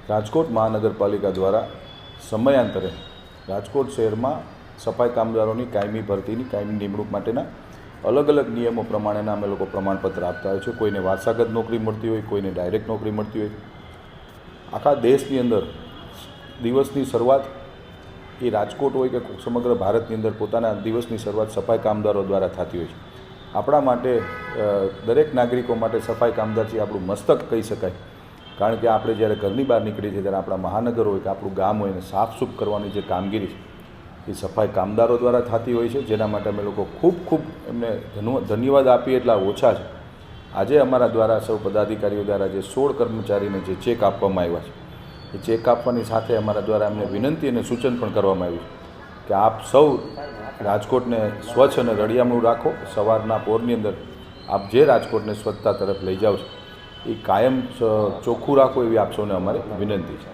રાજકોટ મહાનગરપાલિકા દ્વારા સમયાંતરે રાજકોટ શહેરમાં સફાઈ કામદારોની કાયમી ભરતીની કાયમી નિમણૂક માટેના અલગ અલગ નિયમો પ્રમાણેના અમે લોકો પ્રમાણપત્ર આપતા હોય છે. કોઈને વારસાગત નોકરી મળતી હોય, કોઈને ડાયરેક્ટ નોકરી મળતી હોય. આખા દેશની અંદર દિવસની શરૂઆત એ રાજકોટ હોય કે સમગ્ર ભારતની અંદર પોતાના દિવસની શરૂઆત સફાઈ કામદારો દ્વારા થતી હોય છે. આપણા માટે દરેક નાગરિકો માટે સફાઈ કામદાર છે આપણું મસ્તક કહી શકાય. કારણ કે આપણે જ્યારે ઘરની બહાર નીકળીએ છીએ ત્યારે આપણા મહાનગર હોય કે આપણું ગામ હોય એને સાફસૂફ કરવાની જે કામગીરી છે એ સફાઈ કામદારો દ્વારા થતી હોય છે, જેના માટે અમે લોકો ખૂબ એમને ધન્યવાદ આપીએ એટલા ઓછા છે. આજે અમારા દ્વારા સૌ પદાધિકારીઓ દ્વારા જે 16 કર્મચારીને જે ચેક આપવામાં આવ્યા છે એ ચેક આપવાની સાથે અમારા દ્વારા એમને વિનંતી અને સૂચન પણ કરવામાં આવ્યું છે કે આપ સૌ રાજકોટને સ્વચ્છ અને રળિયામણું રાખો. સવારના પોરની અંદર આપ જે રાજકોટને સ્વચ્છતા તરફ લઈ જાઓ છો એ કાયમ ચોખ્ખું રાખો એવી આપ સૌને અમારી વિનંતી છે.